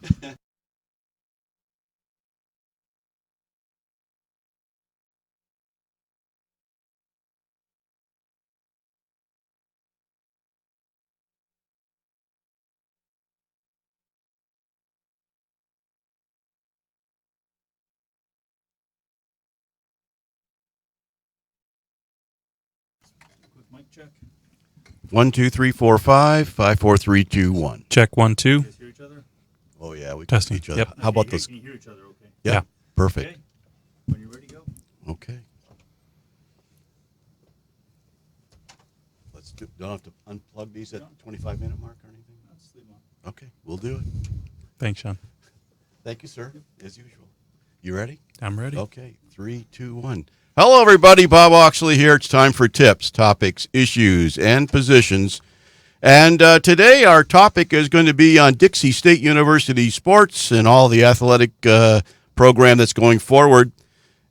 Quick mic check. 1, 2, 3, 4, 5, 5, 4, 3, 2, 1. Check 1, 2. You guys hear each other? Oh yeah, we can Testing. see each other. Yep. How about those? Can you hear each other? Okay. Yeah, perfect. Okay. When you're ready, go. Okay. Let's do. Don't have to unplug these at the 25-minute mark or anything. Let's leave them on. Okay, we'll do it. Thanks, Sean. Thank you, sir. As usual. You ready? I'm ready. Okay, 3, 2, 1. Hello, everybody. Bob Oxley here. It's time for tips, topics, issues, and positions. And today our topic is going to be on Dixie State University sports and all the athletic program that's going forward.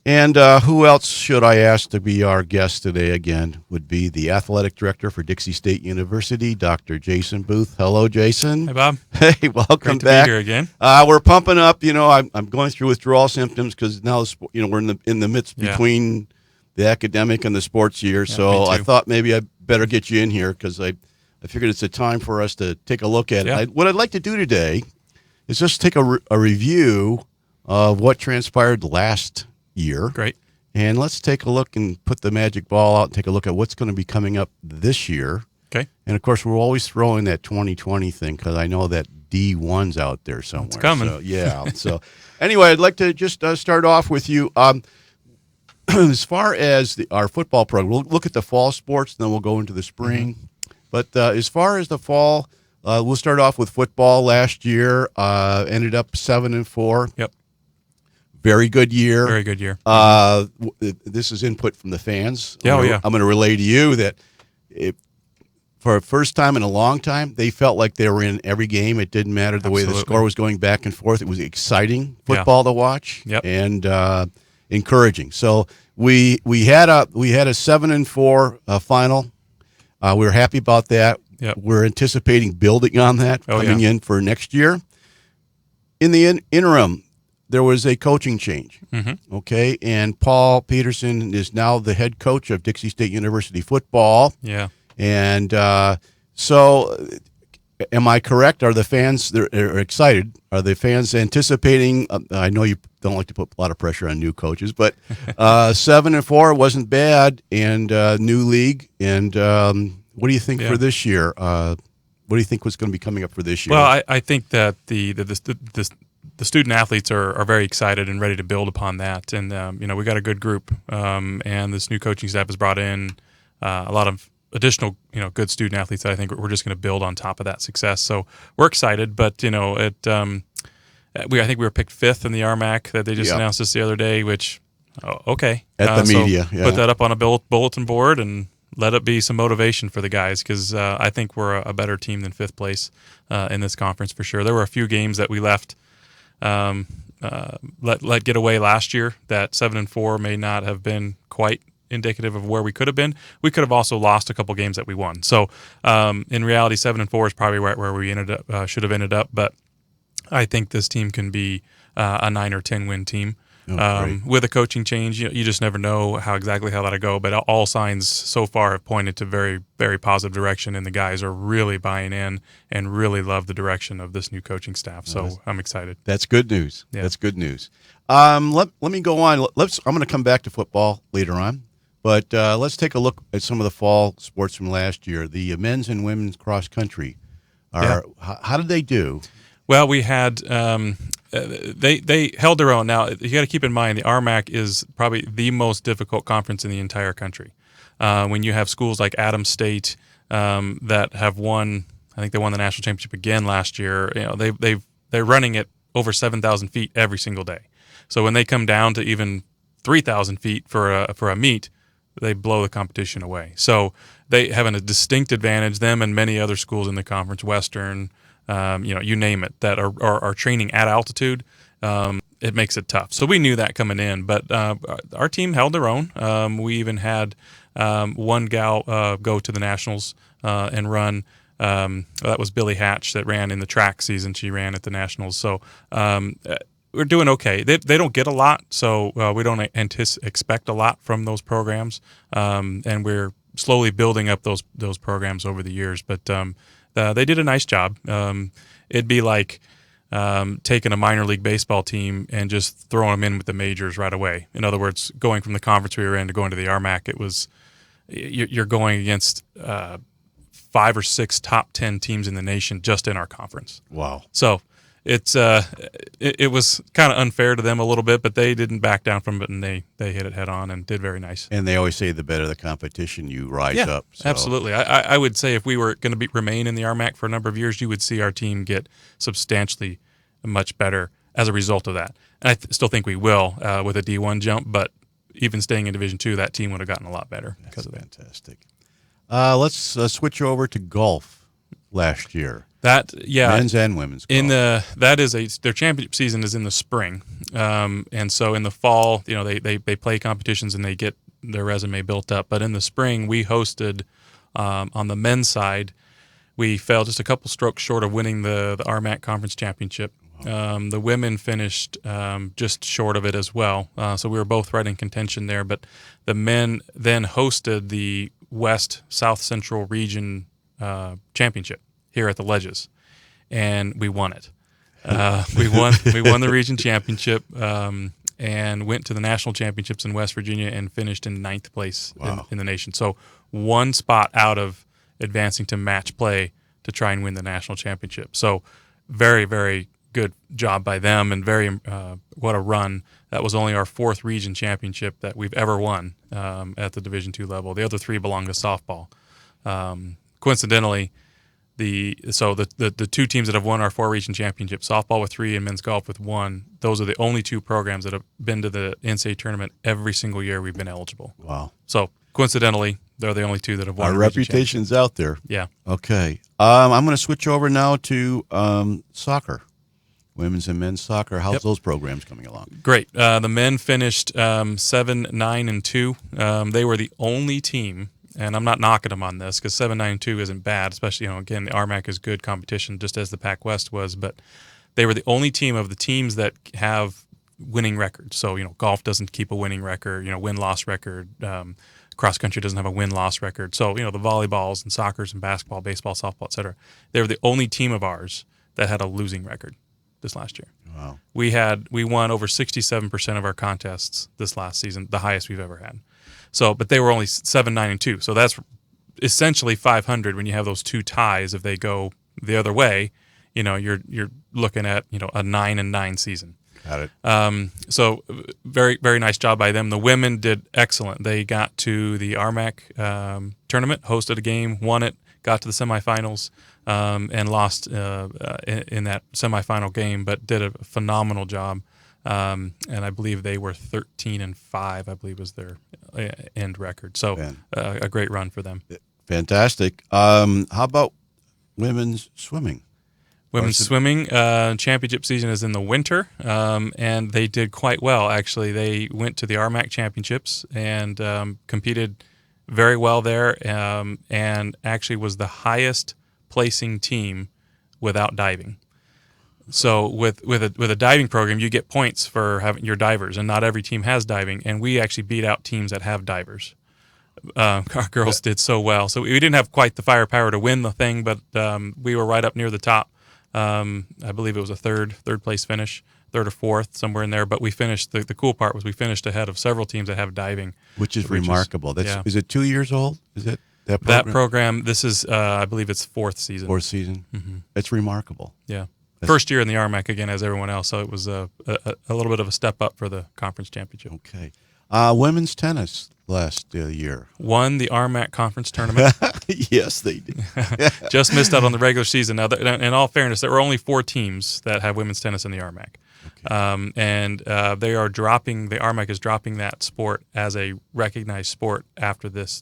And who else should I ask to be our guest today again would be the athletic director for Dixie State University, Dr. Jason Boothe. Hello, Jason. Hey, Bob. Hey, welcome Great to back. be here again. We're pumping up. You know, I'm going through withdrawal symptoms because now, we're in the midst between the academic and the sports year. Yeah, so me I too. thought maybe I better get you in here because I figured it's a time for us to take a look at it. What I'd like to do today is just take a review of what transpired last year. Great. And let's take a look and put the magic ball out and take a look at what's going to be coming up this year. Okay. And, of course, we're always throwing that 2020 thing because I know that D1's out there somewhere. It's coming. So, yeah. So, anyway, I'd like to just start off with you. As far as our football program, we'll look at the fall sports, then we'll go into the spring. Mm-hmm. But as far as the fall, we'll start off with football. Last year ended up 7-4. Yep. Very good year. Very good year. This is input from the fans. Yeah, I'm going to relay to you that for a first time in a long time, they felt like they were in every game. It didn't matter the way the score was going back and forth. It was exciting football to watch and encouraging. So we had a 7-4 final. We were happy about that. Yep. We're anticipating building on that coming in for next year. In the interim, there was a coaching change, okay? And Paul Peterson is now the head coach of Dixie State University football. Yeah. And so am I correct? Are the fans they're excited? Are the fans anticipating? I know you don't like to put a lot of pressure on new coaches, but 7-4 wasn't bad, and new league. And what do you think for this year? What do you think was going to be coming up for this year? Well, I think that the student athletes are very excited and ready to build upon that. And, we got a good group, and this new coaching staff has brought in a lot of additional, good student athletes that I think we're just going to build on top of that success. So we're excited, but, I think we were picked 5th in the RMAC that they just announced this the other day, which, okay. At the media, Put that up on a bulletin board and let it be some motivation for the guys because I think we're a better team than 5th place in this conference for sure. There were a few games that we left let get away last year that 7-4 may not have been quite indicative of where we could have been. We could have also lost a couple games that we won. So in reality, 7-4 is probably right where we ended up, should have ended up. But I think this team can be a 9 or 10 win team. With a coaching change, you just never know how that'll go. But all signs so far have pointed to very, very positive direction, and the guys are really buying in and really love the direction of this new coaching staff. So I'm excited. That's good news. Yeah. That's good news. Let me go on. I'm going to come back to football later on, but let's take a look at some of the fall sports from last year. The men's and women's cross country. How did they do? Well, we had they held their own. Now you got to keep in mind the RMAC is probably the most difficult conference in the entire country. When you have schools like Adams State that have won, I think they won the national championship again last year. They're running it over 7,000 feet every single day. So when they come down to even 3,000 feet for a meet, they blow the competition away. So they have a distinct advantage. Them and many other schools in the conference, Western. You name it, that are training at altitude, it makes it tough. So we knew that coming in, but our team held their own. We even had one gal go to the Nationals and run That was Billy Hatch that ran in the track season. She ran at the Nationals. So we're doing okay. They don't get a lot, so we don't expect a lot from those programs, and we're slowly building up those programs over the years. But they did a nice job. It'd be like taking a minor league baseball team and just throwing them in with the majors right away. In other words, going from the conference we were in to going to the RMAC, it was you're going against 5 or 6 top 10 teams in the nation just in our conference. Wow. So it was kind of unfair to them a little bit, but they didn't back down from it, and they hit it head on and did very nice. And they always say the better the competition, you rise up. So. Absolutely. I would say if we were going to remain in the RMAC for a number of years, you would see our team get substantially much better as a result of that. And I still think we will with a D1 jump, but even staying in Division II, that team would have gotten a lot better because of that. Fantastic. Let's switch over to golf last year. Men's and women's golf. Their championship season is in the spring, and so in the fall, they play competitions and they get their resume built up. But in the spring, we hosted on the men's side. We fell just a couple strokes short of winning the RMAC Conference Championship. The women finished just short of it as well, so we were both right in contention there. But the men then hosted the West South Central Region Championship here at the Ledges, and we won it. We won the region championship and went to the national championships in West Virginia and finished in 9th place in the nation. So one spot out of advancing to match play to try and win the national championship. So very, very good job by them, and what a run. That was only our 4th region championship that we've ever won at the Division II level. The other 3 belong to softball. Coincidentally, the 2 teams that have won our 4 region championships, softball with 3 and men's golf with 1, those are the only 2 programs that have been to the NCAA tournament every single year we've been eligible. Wow. So coincidentally, they're the only 2 that have won. Our reputation's out there. Yeah. Okay. I'm going to switch over now to soccer. Women's and men's soccer. How's those programs coming along? Great. The men finished 7, 9, and 2. They were the only team, and I'm not knocking them on this because 7, 9, and 2 isn't bad, especially, again, the RMAC is good competition just as the Pac West was, but they were the only team of the teams that have winning records. So, golf doesn't keep a winning record, win-loss record. Cross country doesn't have a win-loss record. So, the volleyballs and soccers and basketball, baseball, softball, et cetera, they were the only team of ours that had a losing record this last year. Wow. We won over 67% of our contests this last season, the highest we've ever had. So, but they were only 7, 9, and 2. So that's essentially 500 when you have those 2 ties. If they go the other way, you're looking at a 9 and 9 season. Got it. So very, very nice job by them. The women did excellent. They got to the RMAC tournament, hosted a game, won it, got to the semifinals, and lost in that semifinal game, but did a phenomenal job. And I believe they were 13-5, I believe was their end record. So a great run for them. Fantastic. How about women's swimming? Women's swimming championship season is in the winter, and they did quite well, actually. They went to the RMAC championships and competed very well there, and actually was the highest placing team without diving. So with a diving program, you get points for having your divers, and not every team has diving, and we actually beat out teams that have divers. Our girls did so well. So we didn't have quite the firepower to win the thing, but we were right up near the top. I believe it was a third place finish, 3rd or 4th, somewhere in there. But we finished, the cool part was we finished ahead of several teams that have diving. Which is remarkable. Is it 2 years old? Is it that program? That program, this is, I believe it's 4th season. 4th season? Mm-hmm. It's remarkable. Yeah. First year in the RMAC again as everyone else, so it was a little bit of a step up for the conference championship. Okay. Women's tennis last year. Won the RMAC conference tournament. Yes, they did. Just missed out on the regular season. Now, in all fairness, there were only 4 teams that have women's tennis in the RMAC. Okay. And they are dropping, the RMAC is dropping that sport as a recognized sport after this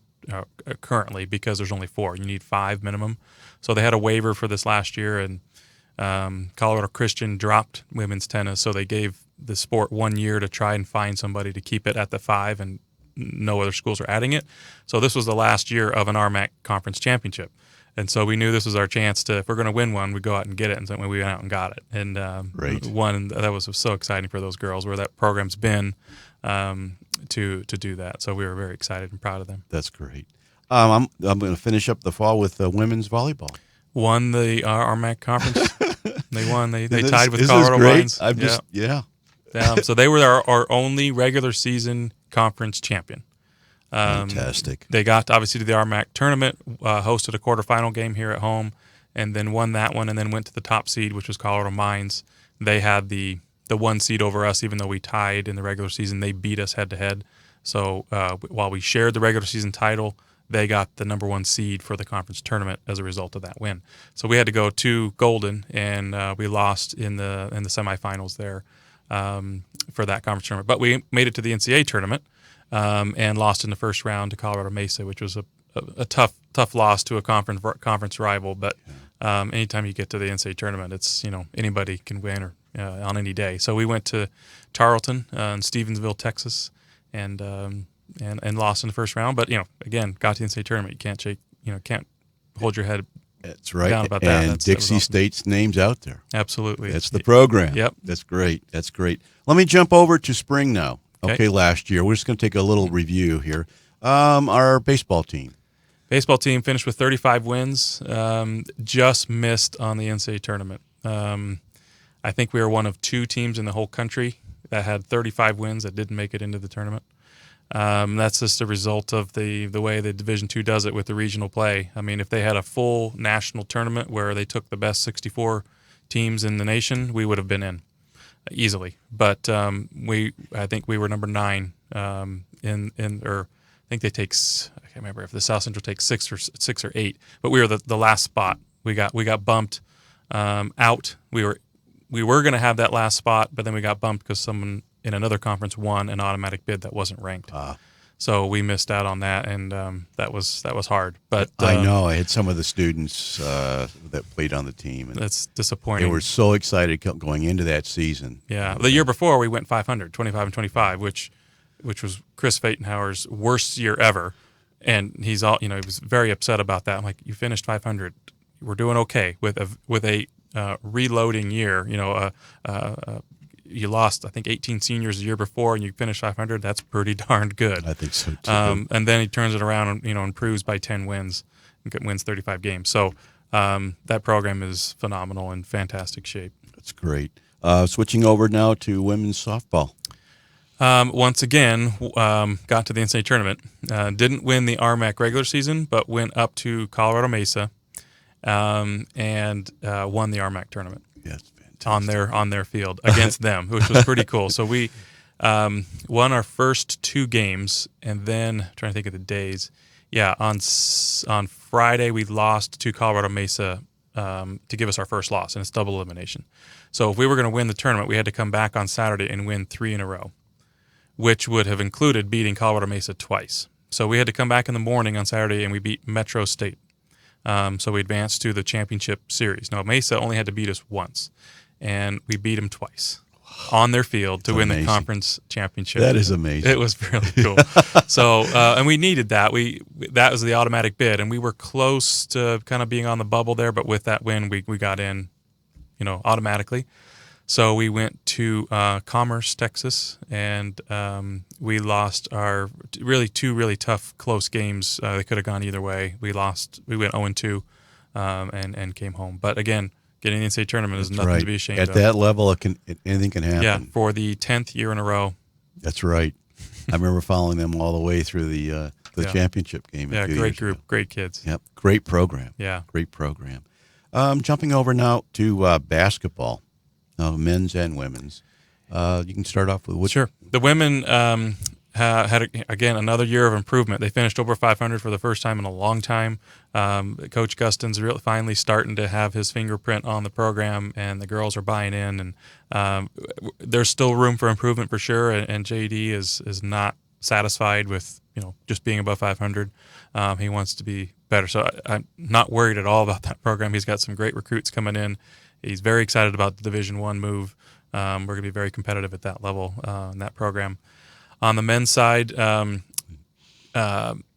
currently because there's only 4. You need 5 minimum. So they had a waiver for this last year, and Colorado Christian dropped women's tennis, so they gave the sport 1 year to try and find somebody to keep it at the 5, and no other schools are adding it. So this was the last year of an RMAC conference championship. And so we knew this was our chance to, if we're going to win one, we go out and get it. And so we went out and got it, and Right. won. And that was so exciting for those girls, where that program's been to do that. So we were very excited and proud of them. That's great. I'm going to finish up the fall with women's volleyball. Won the RMAC conference. They won. They This- tied with this is Colorado great. Mines. I'm just yeah. So they were our only regular season conference champion. Fantastic. They got obviously to the RMAC tournament, hosted a quarterfinal game here at home, and then won that one, and then went to the top seed, which was Colorado Mines. They had the 1 seed over us, even though we tied in the regular season. They beat us head to head. So while we shared the regular season title, they got the number 1 seed for the conference tournament as a result of that win. So we had to go to Golden, and we lost in the semifinals there for that conference tournament. But we made it to the NCAA tournament and lost in the first round to Colorado Mesa, which was a tough loss to a conference rival. But anytime you get to the NCAA tournament, it's anybody can win or on any day. So we went to Tarleton in Stevensville, Texas, and lost in the first round. But again, got to the NCAA tournament. You can't hold your head. That's right. Down about that. And That was Dixie awesome. State's name's out there. Absolutely. That's the program. Yep. That's great. That's great. Let me jump over to spring now. Okay. Last year. We're just going to take a little review here. Our baseball team. Baseball team finished with 35 wins, just missed on the NCAA tournament. I think we were one of 2 teams in the whole country that had 35 wins that didn't make it into the tournament. That's just a result of the way the Division II does it with the regional play. I mean, if they had a full national tournament where they took the best 64 teams in the nation, we would have been in easily. But I think we were number 9 or I think they take, I can't remember if the South Central takes 6 or 8, but we were the last spot. We got bumped out. We were going to have that last spot, but then we got bumped because someone in another conference won an automatic bid that wasn't ranked. So we missed out on that, and that was hard. But I know I had some of the students that played on the team, and that's disappointing. they were so excited going into that season. Yeah, the year before we went 500, 25 and 25, which was Chris Feitenhauer's worst year ever, and he was very upset about that. I'm like, you finished 500, we're doing okay with a reloading year. You lost, I think, 18 seniors the year before, and you finished 500. That's pretty darn good. I think so too. And then he turns it around and improves by 10 wins and wins 35 games. So that program is phenomenal and fantastic shape. That's great. Switching over now to women's softball. Once again, got to the NCAA tournament. Didn't win the RMAC regular season, but went up to Colorado Mesa and won the RMAC tournament. Yes. On their field against them, which was pretty cool. So we won our first 2 games, and then I'm trying to think of the days. Yeah, on Friday we lost to Colorado Mesa to give us our first loss, and it's double elimination. So if we were going to win the tournament, we had to come back on Saturday and win 3 in a row, which would have included beating Colorado Mesa twice. So we had to come back in the morning on Saturday, and we beat Metro State. So we advanced to the championship series. Now Mesa only had to beat us once, and we beat them twice on their field to win the conference championship. That is amazing. It was really cool. So, and we needed that. That was the automatic bid, and we were close to kind of being on the bubble there, but with that win, we got in, automatically. So we went to Commerce, Texas, and we lost our 2 really tough, close games. They could have gone either way. We went 0-2 and came home. But again, getting the NCAA tournament is nothing to be ashamed of. At that level, anything can happen. Yeah, for the 10th year in a row. That's right. I remember following them all the way through the championship game. Yeah, great group, ago. great kids. Yep, great program. Yeah. Great program. Jumping over now to basketball, men's and women's. You can start off with what? Sure. The women had again another year of improvement. They finished over 500 for the first time in a long time. Coach Gustin's finally starting to have his fingerprint on the program, and the girls are buying in. And there's still room for improvement for sure. And JD is not satisfied with just being above 500. He wants to be better. So I'm not worried at all about that program. He's got some great recruits coming in. He's very excited about the Division I move. We're going to be very competitive at that level in that program. On the men's side,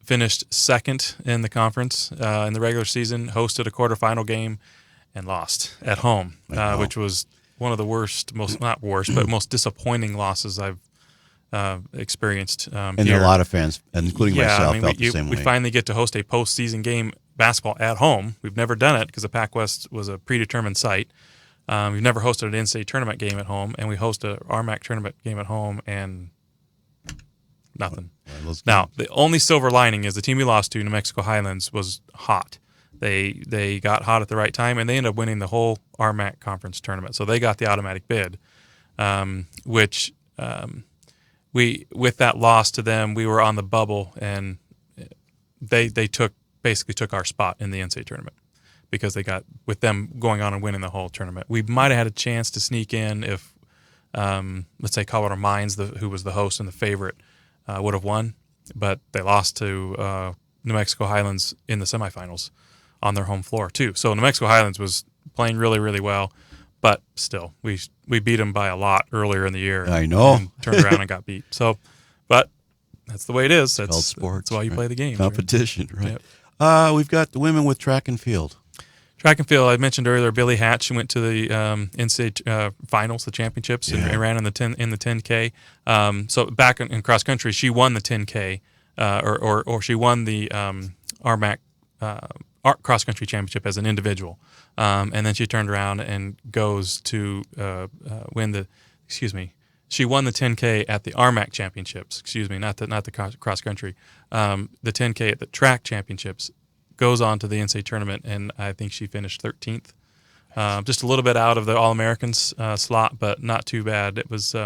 finished second in the conference in the regular season, hosted a quarterfinal game, and lost at home, which was one of the worst, not worst, but most disappointing losses I've experienced And here. a lot of fans, including myself, felt the same we way. finally get to host a postseason game basketball at home. We've never done it because the Pac West was a predetermined site. We've never hosted an in-state tournament game at home, and we host a RMAC tournament game at home, and nothing. Now, the only silver lining is the team we lost to, New Mexico Highlands, was hot. They got hot at the right time, and they ended up winning the whole RMAC conference tournament. So they got the automatic bid, which with that loss to them, we were on the bubble, and they basically took our spot in the NCAA tournament because they got, with them going on and winning the whole tournament. We might have had a chance to sneak in if, let's say, Colorado Mines, who was the host and the favorite, would have won, but they lost to New Mexico Highlands in the semifinals on their home floor too. So New Mexico Highlands was playing really, really well, but still, we beat them by a lot earlier in the year. I know. And turned around and got beat. So, but that's the way it is. That's sports. That's why you play the game. Competition, right? Yep. We've got the women with track and field. Track and field, I mentioned earlier, Billy Hatch went to the NCAA finals, the championships, and ran in the 10K. So back in cross country, she won the 10K, or she won the RMAC cross country championship as an individual, and then she turned around and goes to win the. She won the 10K at the RMAC championships. Not the cross country. The 10K at the track championships. Goes on to the NCAA tournament, and I think she finished 13th. Just a little bit out of the All-Americans slot, but not too bad. It was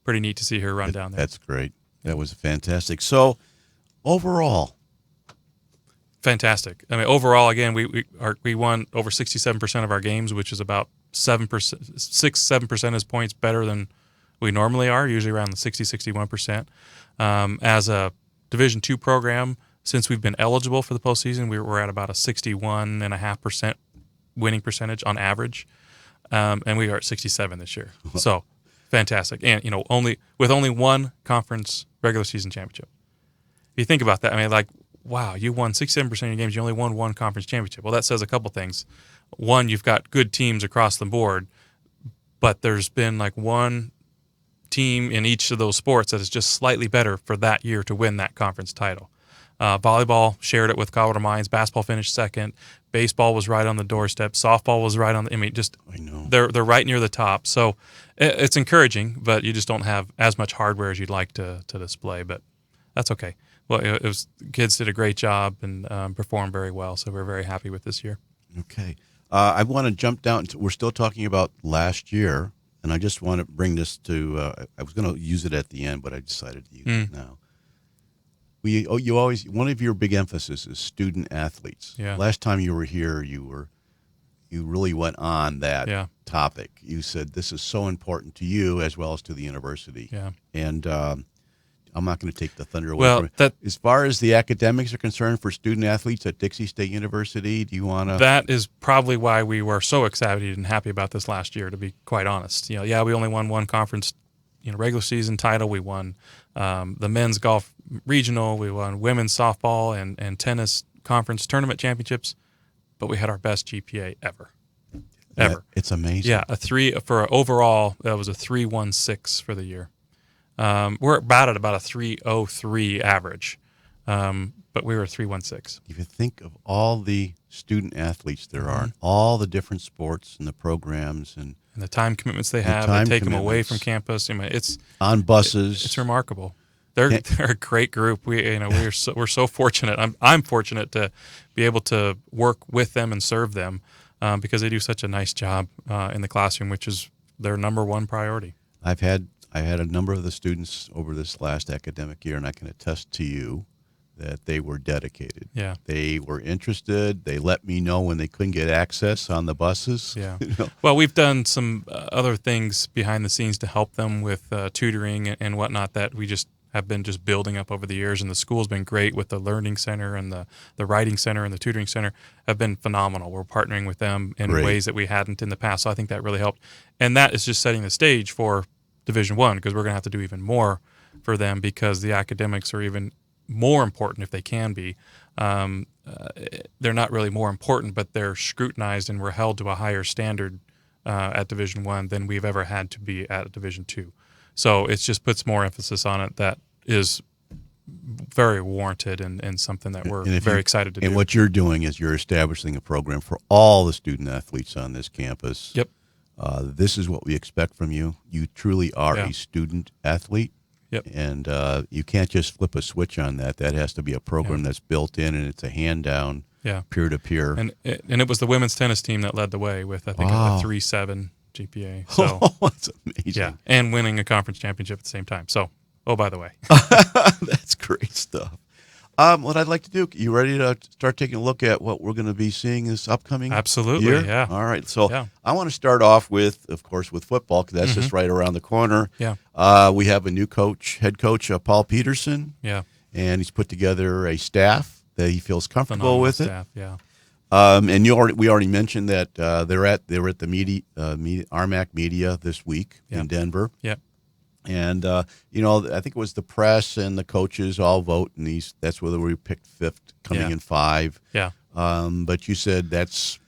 pretty neat to see her run down there. That's great. That was fantastic. So, overall, fantastic. I mean, overall, again, we won over 67% of our games, which is about 7 percentage points better than we normally are, usually around the 61%. As a Division II program, since we've been eligible for the postseason, we're at about a 61.5% winning percentage on average, and we are at 67 this year. So fantastic, and only one conference regular season championship. If you think about that, I mean, like, wow, you won 67% of your games, you only won one conference championship. Well, that says a couple things. One, you've got good teams across the board, but there's been like one team in each of those sports that is just slightly better for that year to win that conference title. Volleyball shared it with Colorado Mines. Basketball finished second. Baseball was right on the doorstep. Softball was right on the. I know they're right near the top. So it's encouraging, but you just don't have as much hardware as you'd like to display. But that's okay. Well, kids did a great job and performed very well. So we're very happy with this year. Okay, I want to jump down. We're still talking about last year, and I just want to bring this to. I was going to use it at the end, but I decided to use it now. You always, one of your big emphasis is student athletes. Yeah. Last time you were here, you really went on that topic. You said this is so important to you as well as to the university. Yeah. And I'm not going to take the thunder away from it. As far as the academics are concerned for student athletes at Dixie State University, do you want to? That is probably why we were so excited and happy about this last year, to be quite honest. We only won one conference regular season title. We won the men's golf regional. We won women's softball and tennis conference tournament championships, but we had our best GPA ever. It's amazing. Yeah, overall, that was a 3.16 for the year. We're about at about a 3.03 average, but we were 3.16. If you think of all the student athletes there are, all the different sports and the programs and the time commitments they have, they take them away from campus. It's on buses. It's remarkable. They're a great group. We're so fortunate. I'm fortunate to be able to work with them and serve them because they do such a nice job in the classroom, which is their number one priority. I had a number of the students over this last academic year, and I can attest to you that they were dedicated. Yeah. They were interested. They let me know when they couldn't get access on the buses. Yeah. Well, we've done some other things behind the scenes to help them with tutoring and whatnot that we just have been just building up over the years, and the school's been great with the Learning Center and the Writing Center and the Tutoring Center have been phenomenal. We're partnering with them in ways that we hadn't in the past, so I think that really helped. And that is just setting the stage for Division I, because we're going to have to do even more for them because the academics are even more important if they can be. They're not really more important, but they're scrutinized and we're held to a higher standard at Division I than we've ever had to be at Division II. So it just puts more emphasis on it that is very warranted and something that we're very excited to do. And what you're doing is you're establishing a program for all the student athletes on this campus. Yep. This is what we expect from you. You truly are Yeah. a student athlete. Yep. And you can't just flip a switch on that. That has to be a program that's built in, and it's a hand down, peer to peer. And it was the women's tennis team that led the way with, I think, Wow. a 3.7 GPA. So That's amazing. yeah, and winning a conference championship at the same time. So, oh, by the way. That's great stuff. What I'd like to do, you ready to start taking a look at what we're going to be seeing this upcoming Absolutely, year? yeah. All right. So Yeah. I want to start off with, of course, with football because that's just right around the corner. Yeah. We have a new coach, head coach, Paul Peterson, Yeah. and he's put together a staff that he feels comfortable Phenomenal with staff, yeah. And we already mentioned that they were at the media, RMAC Media this week in Denver. Yeah. And I think it was the press and the coaches all vote, and that's whether we picked fifth, coming in 5. Yeah. But you said that's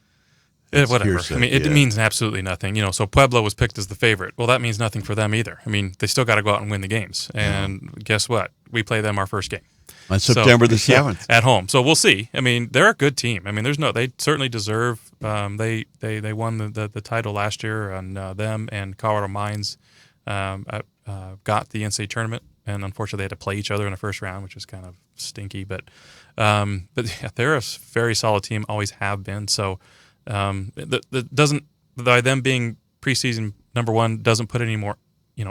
Whatever. hearsay, I mean, it means absolutely nothing. So Pueblo was picked as the favorite. Well, that means nothing for them either. I mean, they still got to go out and win the games. And guess what? We play them our first game. on September the 7th. At home. So we'll see. I mean, they're a good team. I mean, they certainly deserve. They won the title last year, and them and Colorado Mines got the NCAA tournament, and unfortunately they had to play each other in the first round, which is kind of stinky. But yeah, they're a very solid team, always have been. So that doesn't, by them being preseason number 1, doesn't put any more,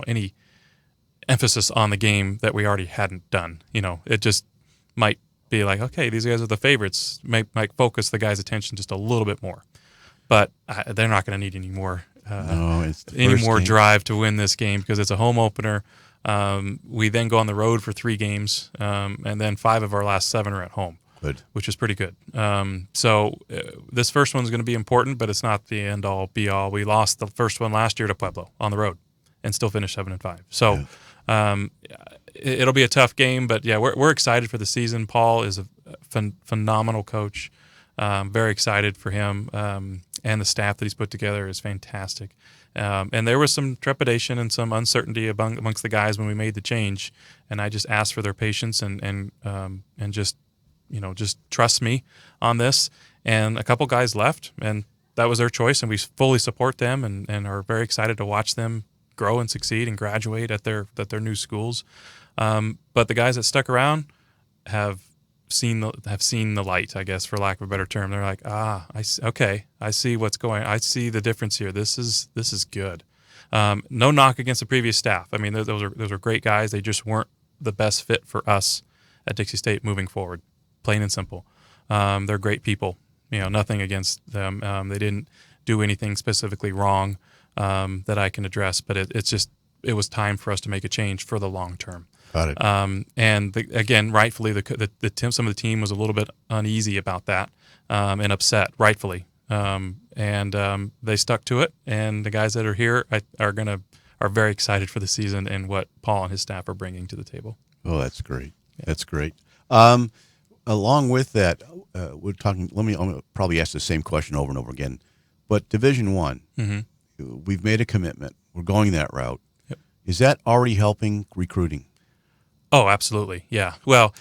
any emphasis on the game that we already hadn't done. It just might be like, okay, these guys are the favorites. Might focus the guys' attention just a little bit more, but they're not going to need any more. It's the any first more game. drive to win this game because it's a home opener. We then go on the road for 3 games, and then 5 of our last 7 are at home. Good. Which is pretty good. So this first one's going to be important, but it's not the end all be all. We lost the first one last year to Pueblo on the road, and still finished 7-5. So it'll be a tough game, but yeah, we're excited for the season. Paul is a phenomenal coach. Very excited for him, and the staff that he's put together is fantastic. And there was some trepidation and some uncertainty amongst the guys when we made the change, and I just asked for their patience and just trust me on this. And a couple guys left, and that was their choice, and we fully support them and are very excited to watch them grow and succeed and graduate at their new schools. But the guys that stuck around have seen the light, I guess, for lack of a better term. They're like, I see what's going. I see the difference here. This is good. No knock against the previous staff. I mean, those are great guys. They just weren't the best fit for us at Dixie State moving forward. Plain and simple. They're great people. Nothing against them. They didn't do anything specifically wrong that I can address. But it was time for us to make a change for the long term. Got it. And again, rightfully, some of the team was a little bit uneasy about that and upset, rightfully. And they stuck to it. And the guys that are here are very excited for the season and what Paul and his staff are bringing to the table. Oh, that's great. Yeah. That's great. Along with that, we're talking. I'm gonna probably ask the same question over and over again. But Division I, we've made a commitment. We're going that route. Yep. Is that already helping recruiting? Oh, absolutely. Yeah. Well,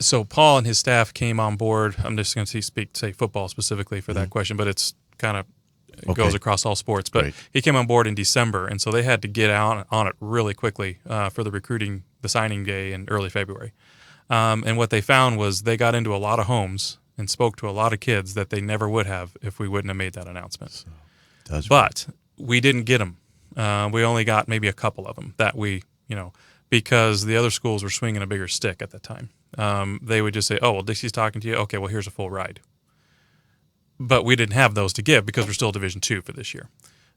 so Paul and his staff came on board. I'm just going to say football specifically for that question, but it's kind of goes across all sports. But Great. he came on board in December, and so they had to get out on it really quickly for the signing day in early February. And what they found was they got into a lot of homes and spoke to a lot of kids that they never would have if we wouldn't have made that announcement. But we didn't get them. We only got maybe a couple of them that because the other schools were swinging a bigger stick at that time. They would just say, oh, well, Dixie's talking to you. Okay, well, here's a full ride. But we didn't have those to give because we're still Division II for this year.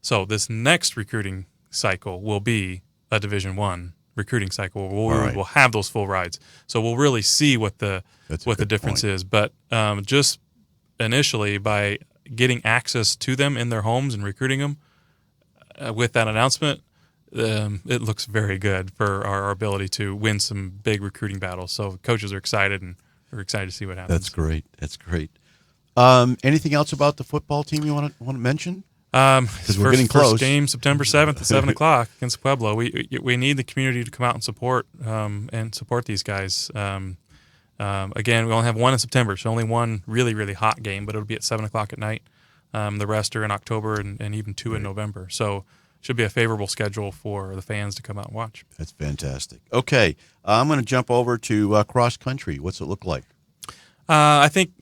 So this next recruiting cycle will be a Division I recruiting cycle where we'll have those full rides. So we'll really see what the difference is. But just initially, by getting access to them in their homes and recruiting them with that announcement, it looks very good for our ability to win some big recruiting battles. So coaches are excited, and we're excited to see what happens. That's great. That's great. Anything else about the football team you want to mention? Because we're getting close. First game, September 7th at 7 o'clock against Pueblo. We need the community to come out and support these guys. Again, we only have one in September, so only one really, really hot game, but it'll be at 7 o'clock at night. The rest are in October and even two in November. So should be a favorable schedule for the fans to come out and watch. That's fantastic. Okay, I'm going to jump over to cross country. What's it look like? I think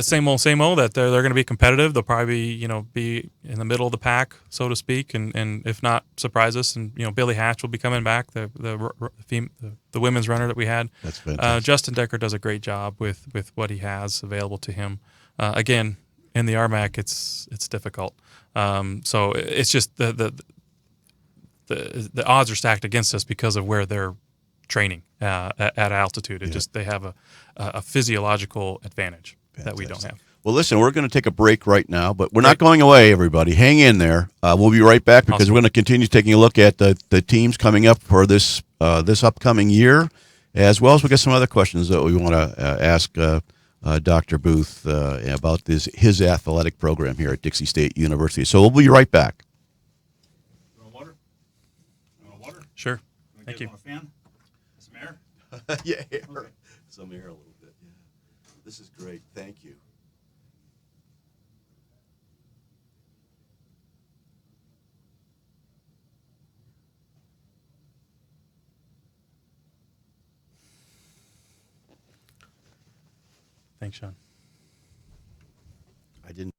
same old, that they're going to be competitive. They'll probably be in the middle of the pack, so to speak, and if not, surprise us. And Billy Hatch will be coming back, the women's runner that we had. That's fantastic. Justin Decker does a great job with what he has available to him. Again, in the RMAC, it's difficult. So it's just the odds are stacked against us because of where they're training at altitude. They have a physiological advantage that we don't have. Well, listen, we're going to take a break right now, but we're not going away, everybody. Hang in there. We'll be right back because we're going to continue taking a look at the teams coming up for this upcoming year, as well as we got some other questions that we want to ask Dr. Boothe about his athletic program here at Dixie State University. So we'll be right back. You want water? You want water? Sure. You Thank you. Want a fan? Some air? Yeah, Okay. some air a little bit. Yeah. This is great. Thank you. Thanks, Sean. I didn't.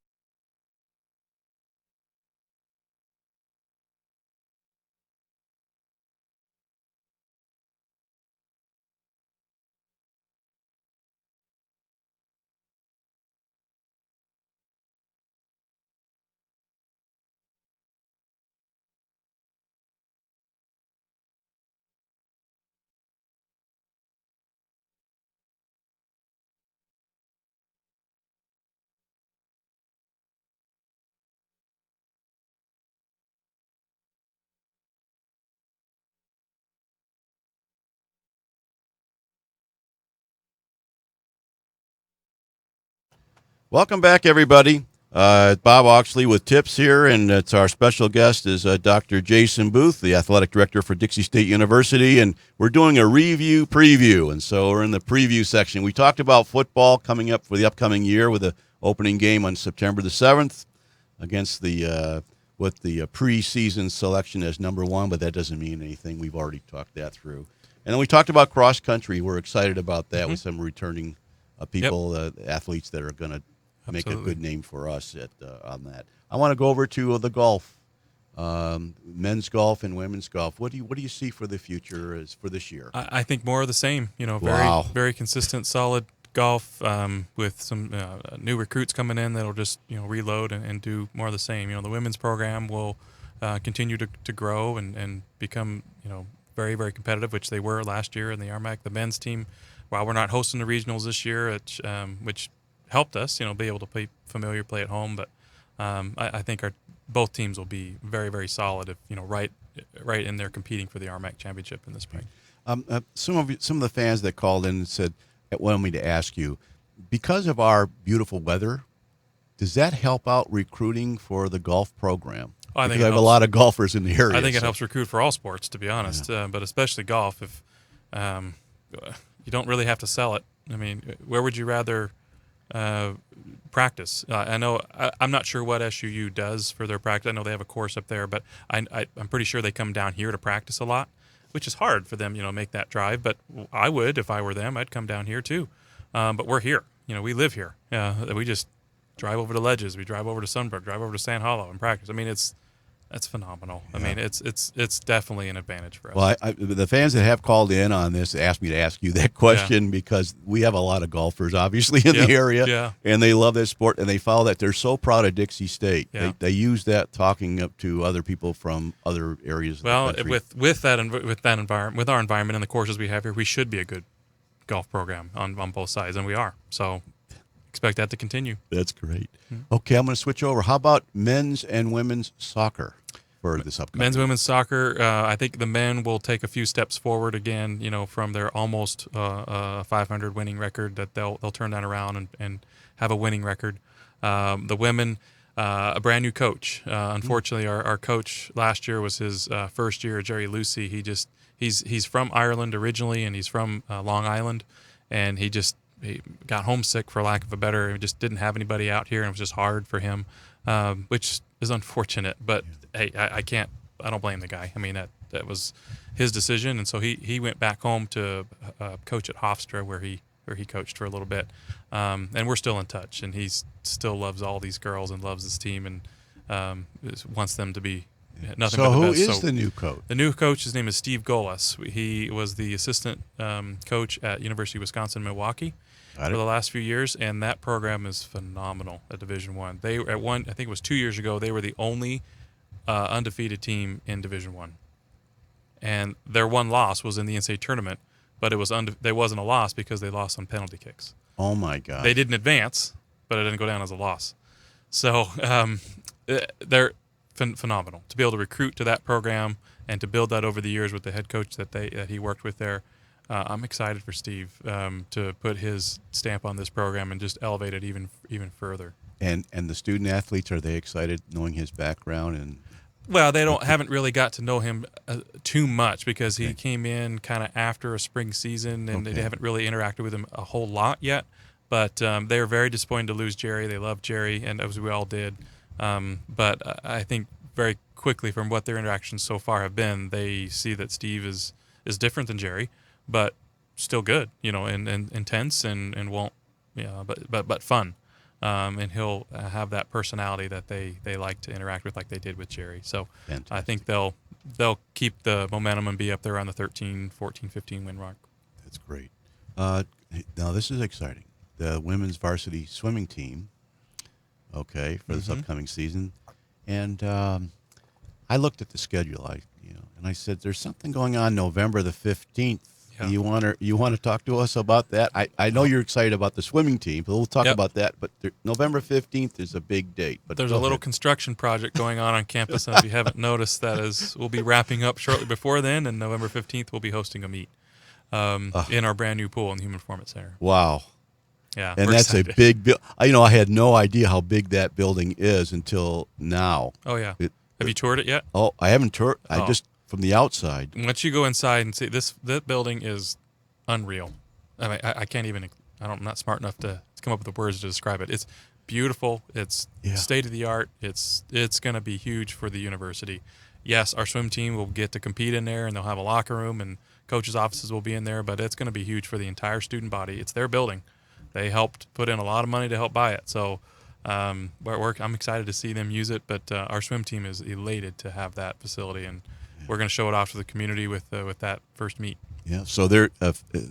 Welcome back, everybody. Bob Oxley with tips here, and it's our special guest is Dr. Jason Boothe, the athletic director for Dixie State University, and we're doing a review preview, and so we're in the preview section. We talked about football coming up for the upcoming year with the opening game on September the 7th against with the preseason selection as number one, but that doesn't mean anything. We've already talked that through. And then we talked about cross country. We're excited about that with some returning people, athletes that are going to make a good name for us on that. I want to go over to the golf, men's golf and women's golf. What do you see for the future for this year? I think more of the same. Very consistent, solid golf with some new recruits coming in that'll just reload and do more of the same. The women's program will continue to grow and become very, very competitive, which they were last year in the RMAC. The men's team, while we're not hosting the regionals this year, which helped us, be able to play familiar, play at home. But I think both teams will be very, very solid if right in there competing for the RMAC championship in the spring. Some of the fans that called in said wanted me to ask you, because of our beautiful weather, does that help out recruiting for the golf program? I think I have a lot of golfers in the area. I think it helps recruit for all sports, to be honest, but especially golf. If you don't really have to sell it, I mean, where would you rather practice? I'm not sure what SUU does for their practice. I know they have a course up there, but I'm pretty sure they come down here to practice a lot, which is hard for them, make that drive. But I would, if I were them, I'd come down here too. But we're here, we live here. We just drive over to Ledges, we drive over to Sunbrook, drive over to Sand Hollow and practice. I mean, that's phenomenal. Yeah. I mean, it's definitely an advantage for us. Well, the fans that have called in on this asked me to ask you that question because we have a lot of golfers, obviously, in the area, and they love this sport, and they follow that. They're so proud of Dixie State. Yeah. They use that talking up to other people from other areas of the country. Well, with that environment, with our environment and the courses we have here, we should be a good golf program on both sides, and we are. So expect that to continue. That's great. Mm-hmm. Okay, I'm going to switch over. How about men's and women's soccer? for this upcoming men's, women's soccer. I think the men will take a few steps forward again. From their almost 500 winning record, that they'll turn that around and have a winning record. The women, a brand new coach. Unfortunately, our coach last year was his first year, Jerry Lucy. He's from Ireland originally, and he's from Long Island, and he got homesick, for lack of a better. He just didn't have anybody out here, and it was just hard for him, which is unfortunate. But hey, I don't blame the guy. I mean, that was his decision, and so he went back home to coach at Hofstra, where he coached for a little bit, and we're still in touch. And he still loves all these girls and loves his team, and wants them to be nothing but the best. So who is the new coach? The new coach, his name is Steve Golas. He was the assistant coach at University of Wisconsin-Milwaukee for the last few years, and that program is phenomenal at Division I. I think it was 2 years ago, they were the only undefeated team in Division I. And their one loss was in the NCAA tournament, but there wasn't a loss because they lost on penalty kicks. Oh, my God. They didn't advance, but it didn't go down as a loss. So they're phenomenal. To be able to recruit to that program and to build that over the years with the head coach that he worked with there, I'm excited for Steve to put his stamp on this program and just elevate it even further. And the student athletes, are they excited knowing his background? And well, they haven't really got to know him too much because he came in kind of after a spring season, and they haven't really interacted with him a whole lot yet. But they were very disappointed to lose Jerry. They loved Jerry, and as we all did. But I think very quickly from what their interactions so far have been, they see that Steve is different than Jerry, but still good, and intense and won't, but fun. And he'll have that personality that they like to interact with, like they did with Jerry. So fantastic. I think they'll keep the momentum and be up there on the 13, 14, 15 win mark. That's great. Now this is exciting. The women's varsity swimming team, for this upcoming season, and I looked at the schedule. And I said, "There's something going on November the 15th. Yeah. You want to talk to us about that?" I know you're excited about the swimming team, but we'll talk about that. But November 15th is a big date. But there's a little construction project going on campus, and if you haven't noticed, we'll be wrapping up shortly before then. And November 15th, we'll be hosting a meet in our brand new pool in the Human Performance Center. Wow. Yeah, and that's excited. A big building. I had no idea how big that building is until now. Oh yeah. Have you toured it yet? Oh, I haven't toured. I just from the outside. Once you go inside and see that building is unreal. I mean, I can't even. I'm not smart enough to come up with the words to describe it. It's beautiful. It's state of the art. It's going to be huge for the university. Yes, our swim team will get to compete in there, and they'll have a locker room, and coaches' offices will be in there. But it's going to be huge for the entire student body. It's their building. They helped put in a lot of money to help buy it. So I'm excited to see them use it. But our swim team is elated to have that facility, and we're going to show it off to the community with that first meet. Yeah. So there,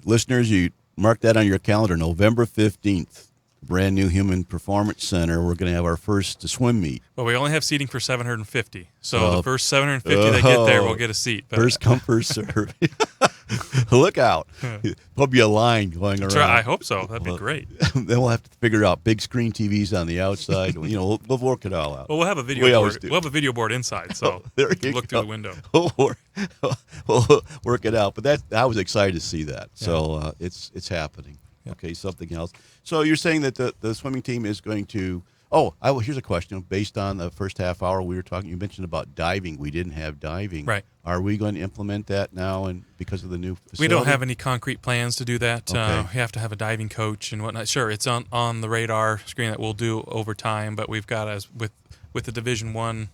listeners, you mark that on your calendar. November 15th, brand new Human Performance Center. We're going to have our first swim meet. Well, we only have seating for 750. So the first 750 that get there will get a seat. But first come, first serve. Look out. There'll be a line going around. I hope so. That'd be great. Then we'll have to figure out big screen TVs on the outside. We'll work it all out. Well, we'll have a video board. We'll have a video board inside, so you can look through the window. We'll work it out. But I was excited to see that. So it's happening. Yeah. Okay, something else. So you're saying that the swimming team is going to here's a question. Based on the first half hour we were talking, you mentioned about diving. We didn't have diving. Right. Are we going to implement that now and because of the new facility? We don't have any concrete plans to do that. Okay. We have to have a diving coach and whatnot. Sure, it's on the radar screen that we'll do over time, but we've got, as with the Division I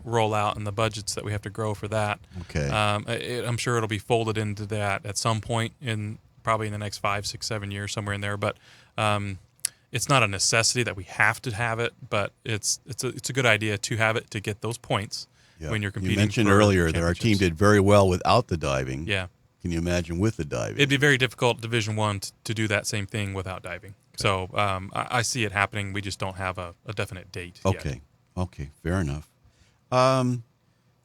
rollout and the budgets that we have to grow for that. Okay. I'm sure it'll be folded into that at some point probably in the next 5, 6, 7 years, somewhere in there. But it's not a necessity that we have to have it, but it's a good idea to have it to get those points when you're competing. You mentioned earlier that our team did very well without the diving. Yeah. Can you imagine with the diving? It'd be very difficult Division I to do that same thing without diving. Okay. So I see it happening. We just don't have a definite date yet. Okay, fair enough. And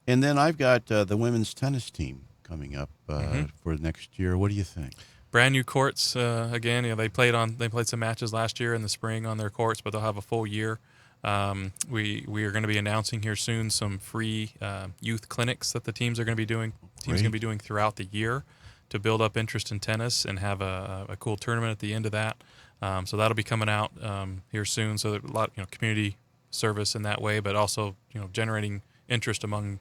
then I've got the women's tennis team coming up for next year. What do you think? Brand new courts again. They played some matches last year in the spring on their courts, but they'll have a full year We are going to be announcing here soon some free youth clinics that the teams are going to be doing. Teams are going to be doing throughout the year to build up interest in tennis and have a cool tournament at the end of that. So that'll be coming out here soon. So a lot, community service in that way, but also generating interest among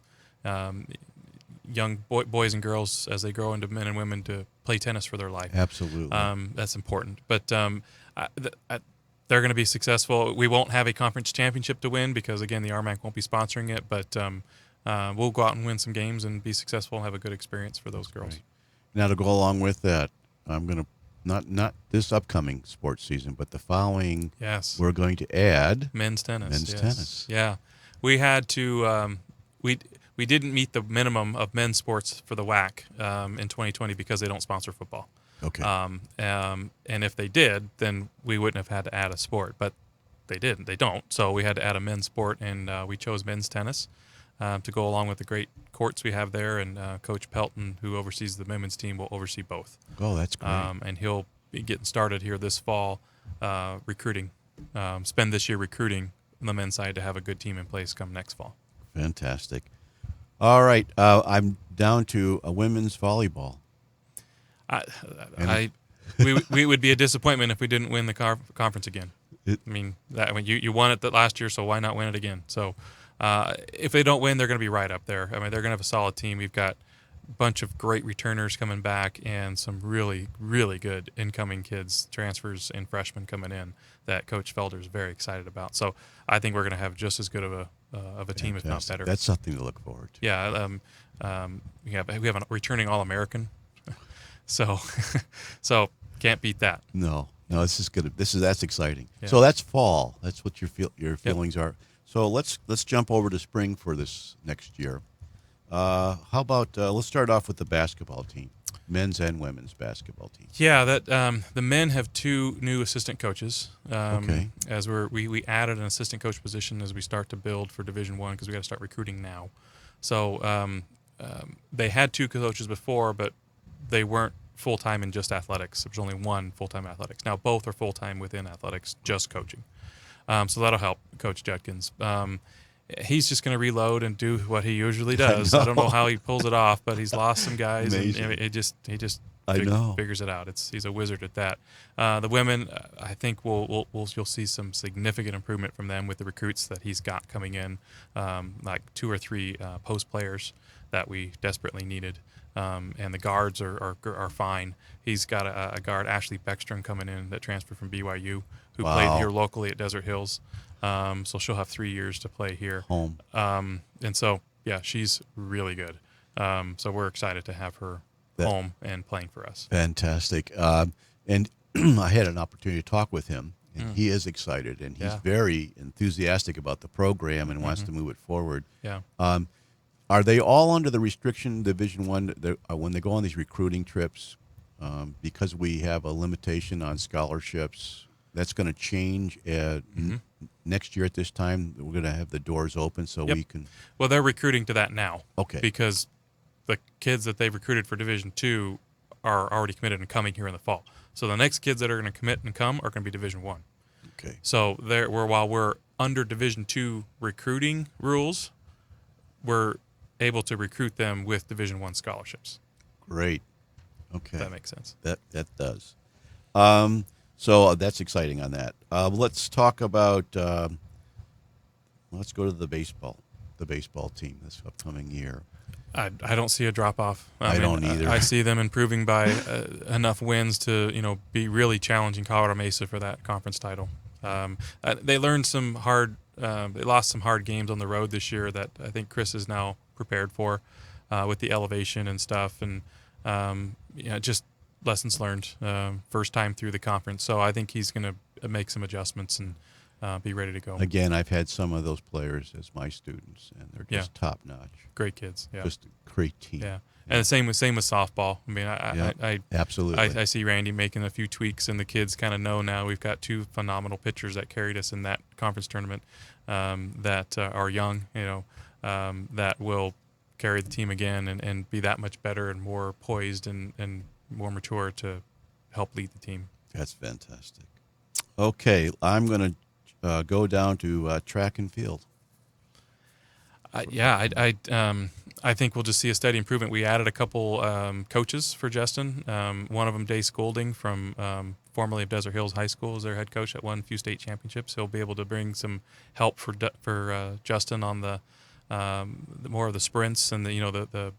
young boys and girls as they grow into men and women to play tennis for their life. Absolutely. That's important. But they're going to be successful. We won't have a conference championship to win because, again, the RMAC won't be sponsoring it. But we'll go out and win some games and be successful and have a good experience for those girls. Right. Now, to go along with that, I'm going to not this upcoming sports season, but the following. Yes. We're going to add men's tennis. Tennis. Yeah, we had to. We didn't meet the minimum of men's sports for the WAC in 2020 because they don't sponsor football. Okay. And if they did, then we wouldn't have had to add a sport, but they didn't. They don't. So we had to add a men's sport, and we chose men's tennis to go along with the great courts we have there. And Coach Pelton, who oversees the women's team, will oversee both. Oh, that's great. And he'll be getting started here this fall, recruiting. Spend this year recruiting on the men's side to have a good team in place come next fall. Fantastic. All right, I'm down to a women's volleyball. We would be a disappointment if we didn't win the conference again. You won it last year, so why not win it again? So if they don't win, they're going to be right up there. They're going to have a solid team. We've got a bunch of great returners coming back and some really, really good incoming kids, transfers and freshmen coming in that Coach Felder is very excited about. So I think we're going to have just as good of a team, if not better. That's something to look forward to. Yeah, we have a returning All-American, so can't beat that. No, this is good. That's exciting. Yeah. So that's fall. That's what your feelings are. So let's jump over to spring for this next year. How about let's start off with the basketball team, men's and women's basketball team. Yeah, the men have 2 new assistant coaches. Okay. As we added an assistant coach position as we start to build for Division I because we got to start recruiting now. So they had 2 coaches before, but they weren't full-time in just athletics. There was only 1 full-time athletics. Now both are full-time within athletics, just coaching. So that'll help Coach Judkins. He's just going to reload and do what he usually does. I don't know how he pulls it off, but he's lost some guys. Amazing. And he just figures it out. He's a wizard at that. The women, I think you'll see some significant improvement from them with the recruits that he's got coming in, like 2 or 3 post players that we desperately needed. And the guards are fine. He's got a guard, Ashley Beckstrom, coming in that transferred from BYU, who played here locally at Desert Hills. So she'll have 3 years to play here. Home. And so, yeah, she's really good. So we're excited to have her home and playing for us. Fantastic. And I had an opportunity to talk with him, and he is excited, and he's very enthusiastic about the program and wants to move it forward. Yeah. Are they all under the restriction Division I when they go on these recruiting trips, because we have a limitation on scholarships? That's going to change next year at this time. We're going to have the doors open so we can. Well, they're recruiting to that now. Okay. Because the kids that they've recruited for Division II are already committed and coming here in the fall. So the next kids that are going to commit and come are going to be Division I. Okay. So while we're under Division II recruiting rules, we're able to recruit them with Division I scholarships. Great. Okay. If that makes sense. That does. So that's exciting on that. Let's talk about. Let's go to the baseball team this upcoming year. I don't see a drop off. I don't either. I see them improving by enough wins to be really challenging Colorado Mesa for that conference title. They learned some hard. They lost some hard games on the road this year that I think Chris is now prepared for, with the elevation and stuff, and just lessons learned. First time through the conference, so I think he's going to make some adjustments and be ready to go. Again, I've had some of those players as my students, and they're just top notch. Great kids. Yeah. Just a great team. Yeah. And the same with softball. I mean, I absolutely. I see Randy making a few tweaks, and the kids kind of know now. We've got 2 phenomenal pitchers that carried us in that conference tournament that are young, that will carry the team again and be that much better and more poised and more mature to help lead the team. That's fantastic. Okay, I'm going to go down to track and field? I think we'll just see a steady improvement. We added a couple coaches for Justin. One of them, Dave Scolding, from formerly of Desert Hills High School, is their head coach that won a few state championships. He'll be able to bring some help for Justin on the more of the sprints and the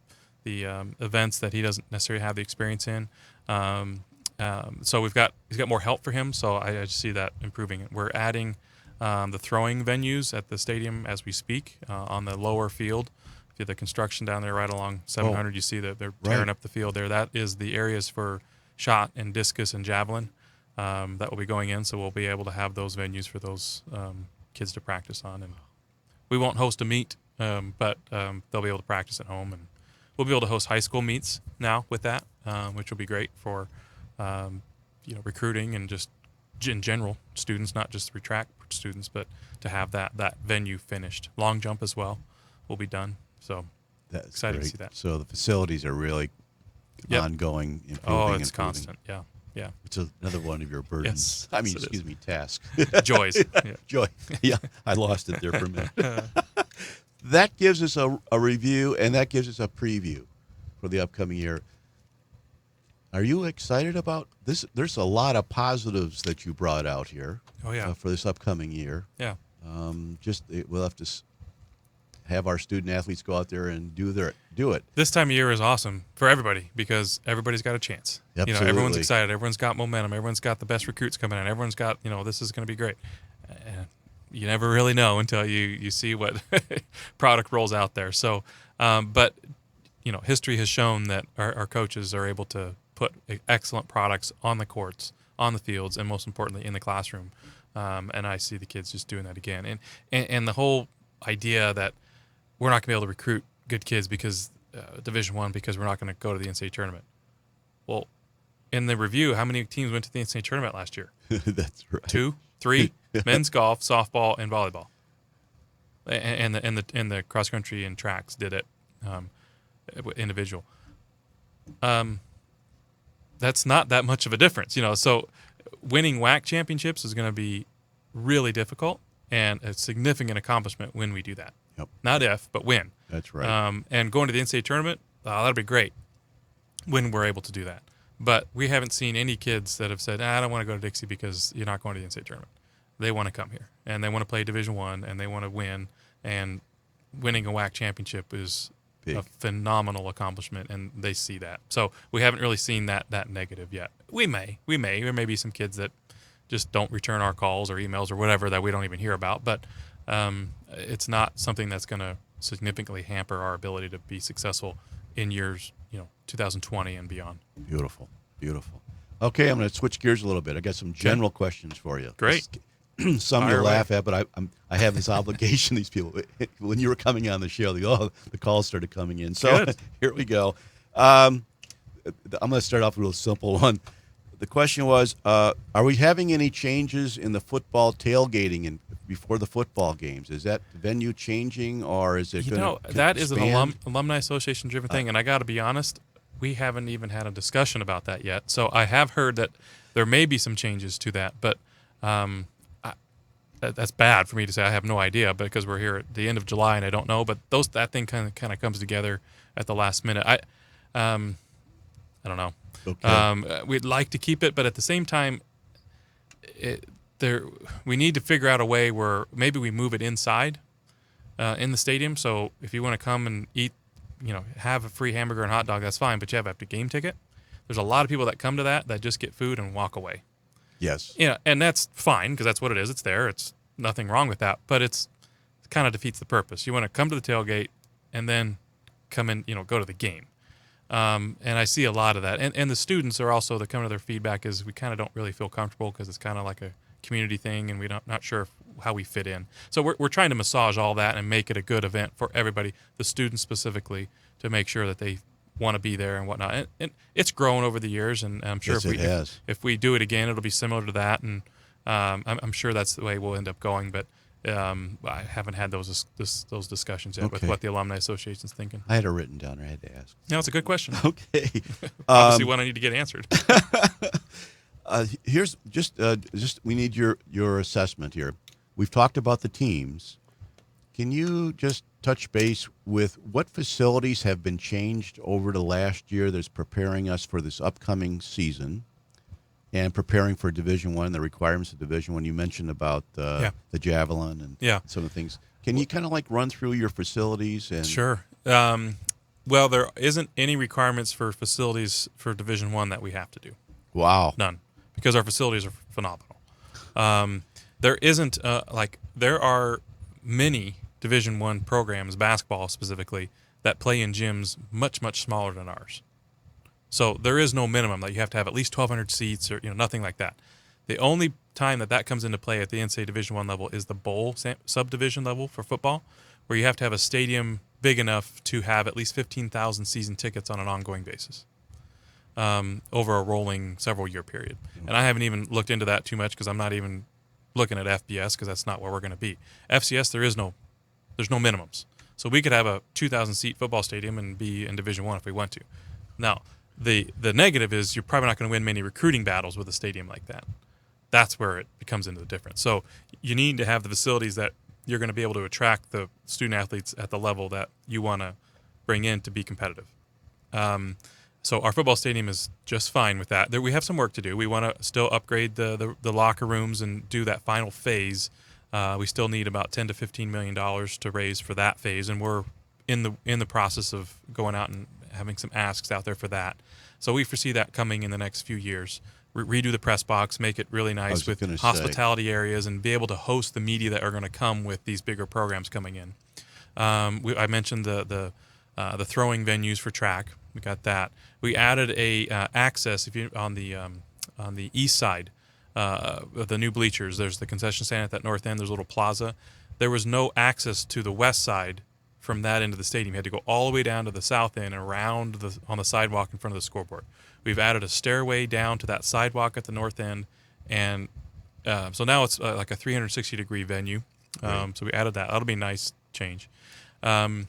events that he doesn't necessarily have the experience in. So he's got more help for him. So I just see that improving. We're adding the throwing venues at the stadium as we speak on the lower field. If you have the construction down there right along 700, you see that they're tearing up the field there. That is the areas for shot and discus and javelin that will be going in. So we'll be able to have those venues for those kids to practice on. And we won't host a meet, but they'll be able to practice at home. And we'll be able to host high school meets now with that, which will be great for recruiting and just in general students, not just the track students, but to have that venue finished. Long jump as well will be done. So That's excited great. to see that. So the facilities are really ongoing, improving. It's constant. Yeah. It's another one of your burdens. Yes, I mean, yes, it excuse me, tasks. Joys. Yeah. Joy. Yeah, I lost it there for a minute. That gives us a review, and that gives us a preview for the upcoming year. Are you excited about this? There's a lot of positives that you brought out here. Oh, yeah. For this upcoming year. Yeah. We'll have to have our student athletes go out there and do it. This time of year is awesome for everybody because everybody's got a chance. Absolutely. Everyone's excited. Everyone's got momentum. Everyone's got the best recruits coming in. Everyone's got, this is going to be great. You never really know until you see what product rolls out there. So, but history has shown that our coaches are able to put excellent products on the courts, on the fields, and most importantly in the classroom. And I see the kids just doing that again. And the whole idea that we're not going to be able to recruit good kids because Division I because we're not going to go to the NCAA tournament. Well, in the review, how many teams went to the NCAA tournament last year? That's right. 2, 3, men's golf, softball, and volleyball. And the cross country and tracks did it individual. That's not that much of a difference, So winning WAC championships is going to be really difficult and a significant accomplishment when we do that. Yep. Not if, but when. That's right. And going to the NCAA tournament, that'll be great when we're able to do that. But we haven't seen any kids that have said, I don't want to go to Dixie because you're not going to the NCAA tournament. They want to come here, and they want to play Division I, and they want to win. And winning a WAC championship is big. A phenomenal accomplishment, and they see that. So we haven't really seen that negative yet. We may. There may be some kids that just don't return our calls or emails or whatever that we don't even hear about. But it's not something that's going to significantly hamper our ability to be successful in years, 2020 and beyond. Beautiful. Okay, I'm going to switch gears a little bit. I got some general questions for you. Great. Some Fire you'll away. laugh at, but I have this obligation. These people, when you were coming on the show, the calls started coming in. So Good. Here we go. I'm going to start off with a real simple one. The question was, are we having any changes in the football tailgating before the football games? Is that venue changing, or is it going to that is an expand? alumni association driven thing, and I got to be honest, we haven't even had a discussion about that yet. So I have heard that there may be some changes to that, but that's bad for me to say. I have no idea because we're here at the end of July and I don't know. But that thing kind of comes together at the last minute. I don't know. Okay. We'd like to keep it, but at the same time, we need to figure out a way where maybe we move it inside in the stadium. So if you want to come and eat, have a free hamburger and hot dog, that's fine. But you have a game ticket. There's a lot of people that come to that just get food and walk away. Yes. Yeah, and that's fine because that's what it is. It's there. It's nothing wrong with that. But it kind of defeats the purpose. You want to come to the tailgate and then come in, go to the game. And I see a lot of that. And the students are also, their feedback is we kind of don't really feel comfortable because it's kind of like a community thing and we're not sure how we fit in. So we're trying to massage all that and make it a good event for everybody, the students specifically, to make sure that they want to be there and whatnot. And it's grown over the years, and I'm sure Yes, if we do it again, it'll be similar to that. And I'm sure that's the way we'll end up going. But I haven't had those discussions yet with Okay. what the Alumni Association's thinking. I had it written down. I had to ask. No, it's a good question. Okay. Obviously, one I need to get answered. Here's just we need your assessment here. we've talked about the teams. Can you just touch base with what facilities have been changed over the last year that's preparing us for this upcoming season and preparing for Division One, the requirements of Division One? You mentioned about the javelin and some of the things. Can you kind of like run through your facilities? And Sure. Well, there isn't any requirements for facilities for Division One that we have to do. Wow. None, because our facilities are phenomenal. There isn't there are many Division One programs, basketball specifically, that play in gyms much smaller than ours. So there is no minimum that you have to have at least 1,200 seats or nothing like that. The only time that comes into play at the NCAA Division I level is the bowl subdivision level for football, where you have to have a stadium big enough to have at least 15,000 season tickets on an ongoing basis over a rolling several-year period. And I haven't even looked into that too much because I'm not even looking at FBS because that's not where we're going to be. FCS, there's no minimums. So we could have a 2,000-seat football stadium and be in Division I if we want to. Now, the negative is you're probably not going to win many recruiting battles with a stadium like that. That's where it comes into the difference. So you need to have the facilities that you're going to be able to attract the student athletes at the level that you want to bring in to be competitive. So our football stadium is just fine with that. We have some work to do. We want to still upgrade the locker rooms and do that final phase. We still need about $10 to $15 million to raise for that phase, and we're in the process of going out and having some asks out there for that. So we foresee that coming in the next few years. Redo the press box, make it really nice with hospitality areas, and be able to host the media that are going to come with these bigger programs coming in. I mentioned the throwing venues for track. We got that. We added a access on the east side of the new bleachers. There's the concession stand at that north end. There's a little plaza. There was no access to the west side from that end of the stadium. You had to go all the way down to the south end and around on the sidewalk in front of the scoreboard. We've added a stairway down to that sidewalk at the north end, and so now it's like a 360-degree venue. Right. So we added that. That'll be a nice change. But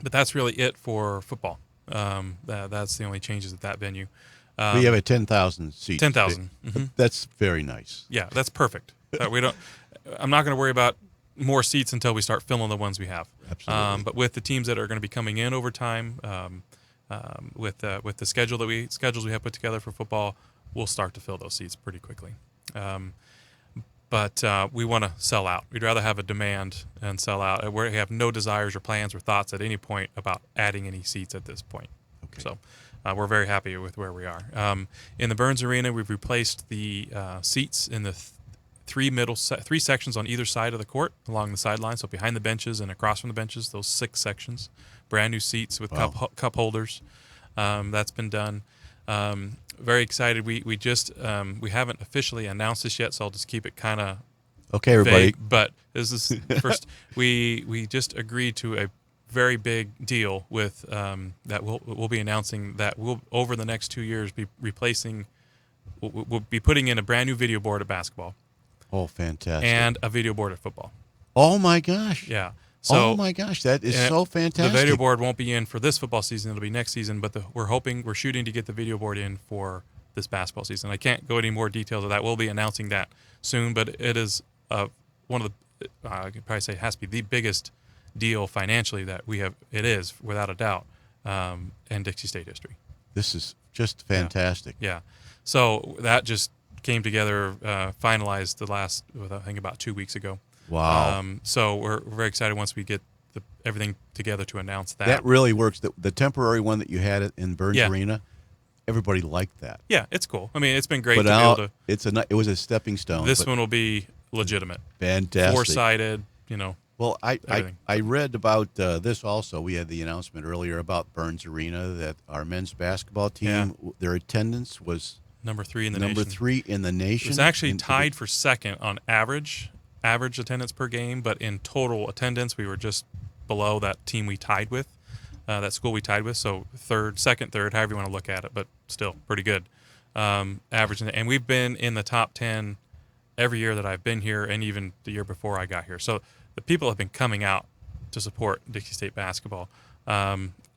that's really it for football. That's the only changes at that venue. We have a 10,000 seats. 10,000. Mm-hmm. That's very nice. Yeah, that's perfect. I'm not going to worry about more seats until we start filling the ones we have. Absolutely. But with the teams that are going to be coming in over time, with the schedules we have put together for football, we'll start to fill those seats pretty quickly. But we want to sell out. We'd rather have a demand and sell out. We have no desires or plans or thoughts at any point about adding any seats at this point. Okay. So we're very happy with where we are. In the Burns Arena, we've replaced the seats in the three sections on either side of the court along the sideline, so behind the benches and across from the benches, those 6 sections. Brand new seats with cup holders. That's been done. Very excited. We just we haven't officially announced this yet, so I'll just keep it kind of okay, everybody. vague. But this is first. We just agreed to a very big deal with that we'll be announcing that we'll over the next 2 years be replacing. We'll be putting in a brand new video board at basketball. Oh, fantastic! And a video board at football. Oh my gosh! Yeah. So, oh my gosh, that is so fantastic. The video board won't be in for this football season; it'll be next season. But we're shooting to get the video board in for this basketball season. I can't go any more details of that. We'll be announcing that soon. But it is one of the I could probably say it has to be the biggest deal financially that we have. It is without a doubt in Dixie State history. This is just fantastic. Yeah. So that just came together, finalized I think about 2 weeks ago. Wow. So we're very excited once we get everything together to announce that. That really works. The temporary one that you had in Burns Arena, everybody liked that. Yeah, it's cool. I mean, it's been great but to be able to. It was a stepping stone. This one will be legitimate. Fantastic. 4-sided, Well, everything. I read about this also. We had the announcement earlier about Burns Arena that our men's basketball team, their attendance was number 3 in the number nation. 3 in the nation. It was actually tied for second on average attendance per game, but in total attendance, we were just below that team we tied with, that school we tied with. So second, third, however you want to look at it, but still pretty good average. And we've been in the top 10 every year that I've been here, and even the year before I got here. So the people have been coming out to support Dixie State basketball.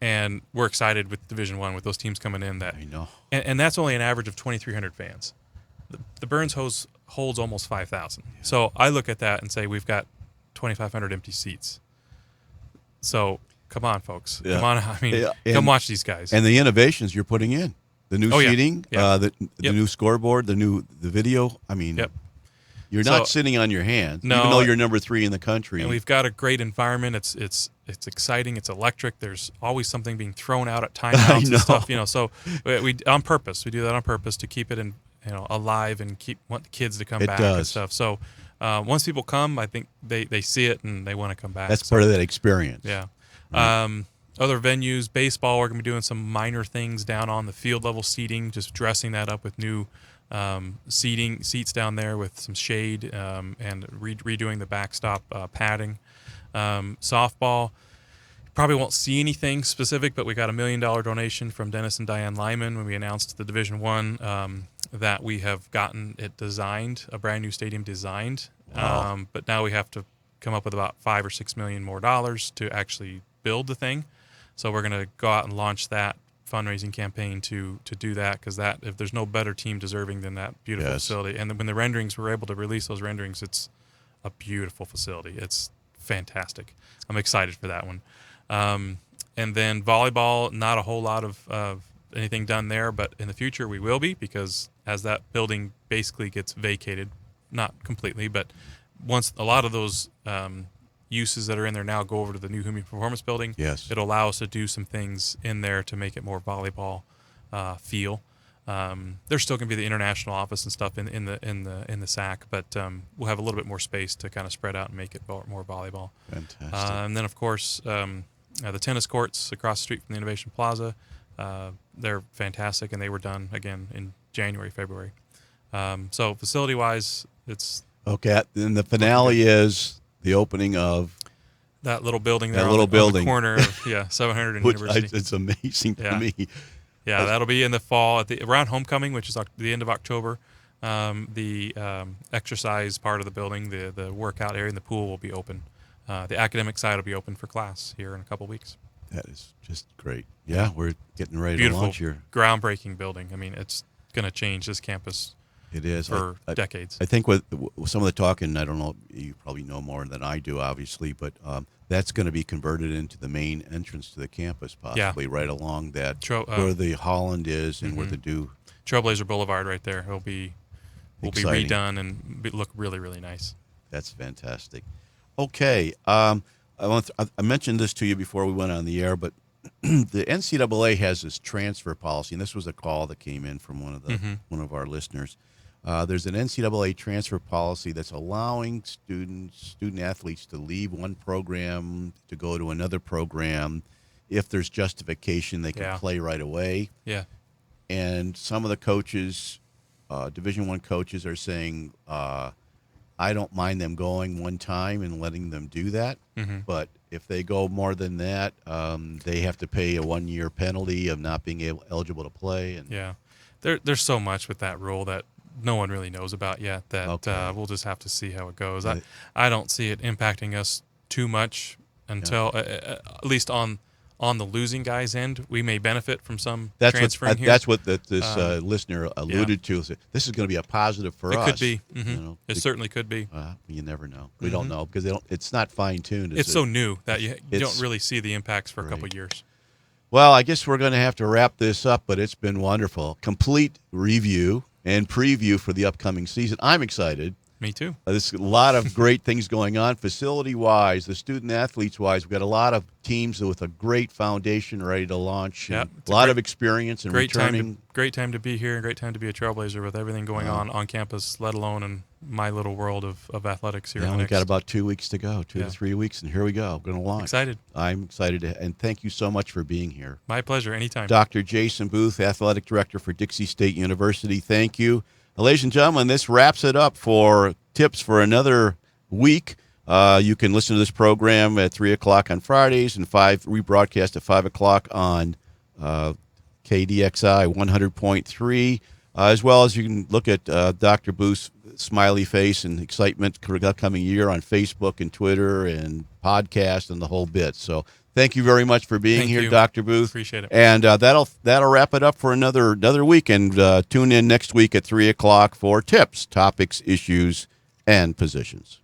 And we're excited with Division I, with those teams coming in. That I know. And that's only an average of 2,300 fans. The Burns holds almost 5,000. So I look at that and say we've got 2,500 empty seats. So come on, folks. Yeah. Come on. I mean, Yeah, come watch these guys. And the innovations you're putting in, the new seating, the Yep. new scoreboard, the video. I mean, Yep. you're not sitting on your hands, No, even though you're number 3 in the country. And we've got a great environment. It's exciting. It's electric. There's always something being thrown out at timeouts and stuff. So we on purpose. We do that on purpose to keep it alive and want the kids to come back and stuff. So once people come, I think they see it and they want to come back. That's part of that experience. Yeah. Right. Other venues, baseball, we're going to be doing some minor things down on the field level seating, just dressing that up with new seats down there with some shade and redoing the backstop padding. Softball, probably won't see anything specific, but we got $1 million donation from Dennis and Diane Lyman when we announced the Division I that we have gotten it designed, a brand new stadium designed. Wow. But now we have to come up with about $5 or $6 million more to actually build the thing. So we're going to go out and launch that fundraising campaign to do that, because if there's no better team deserving than that beautiful facility. And when the renderings were able to release those renderings, it's a beautiful facility. It's fantastic. I'm excited for that one. And then volleyball, not a whole lot of anything done there, but in the future we will be, because as that building basically gets vacated, not completely, but once a lot of those uses that are in there now go over to the new Human Performance Building, it'll allow us to do some things in there to make it more volleyball feel. There's still going to be the international office and stuff in the SAC, but we'll have a little bit more space to kind of spread out and make it more volleyball. Fantastic. And then, of course, the tennis courts across the street from the Innovation Plaza, they're fantastic, and they were done again in January, February. So facility-wise, it's okay. And the finale is the opening of that little building there on the corner of 700 and University. It's amazing to me. Yeah, that'll be in the fall around homecoming, which is the end of October. The exercise part of the building, the workout area, and the pool will be open. The academic side will be open for class here in a couple weeks. That is just great. Yeah, we're getting ready Beautiful, to launch here. Groundbreaking building. I mean, it's going to change this campus. It is for decades. I think with some of the talk, and I don't know, you probably know more than I do, obviously, but that's going to be converted into the main entrance to the campus, possibly right along that where the Holland is and where the Trailblazer Boulevard right there. Will be redone and look really, really nice. That's fantastic. Okay, I mentioned this to you before we went on the air, but the NCAA has this transfer policy, and this was a call that came in from one of our listeners. There's an NCAA transfer policy that's allowing student athletes to leave one program to go to another program if there's justification. They can play right away. Yeah. And some of the coaches, Division I coaches, are saying, I don't mind them going one time and letting them do that, but if they go more than that, they have to pay a 1-year penalty of not being eligible to play. And there's so much with that rule that no one really knows about yet that we'll just have to see how it goes. I don't see it impacting us too much until at least on the losing guy's end. We may benefit from some transferring here. That's what this listener alluded to. This is going to be a positive for us. It could be. It certainly could be. You never know. We don't know because it's not fine-tuned. It's so new that you don't really see the impacts for a couple of years. Well, I guess we're going to have to wrap this up, but it's been wonderful. Complete review and preview for the upcoming season. I'm excited. Me too. There's a lot of great things going on facility-wise, the student-athletes-wise. We've got a lot of teams with a great foundation ready to launch. Yep. A lot of experience and returning. Great time to be here and great time to be a Trailblazer with everything going on campus, let alone in my little world of athletics here. We've got about 2 weeks to go, 2 to 3 weeks, and here we go. We're going to launch. Excited. I'm excited, and thank you so much for being here. My pleasure. Anytime. Dr. Jason Boothe, Athletic Director for Dixie State University. Thank you. Ladies and gentlemen, this wraps it up for Tips for another week. You can listen to this program at 3 o'clock on Fridays and rebroadcast at 5 o'clock on KDXI 100.3, as well as you can look at Dr. Booth's smiley face and excitement for the upcoming year on Facebook and Twitter and podcast and the whole bit. So Thank you very much for being Thank here, you. Dr. Boothe. Appreciate it. And that'll wrap it up for another week. And tune in next week at 3 o'clock for tips, topics, issues, and positions.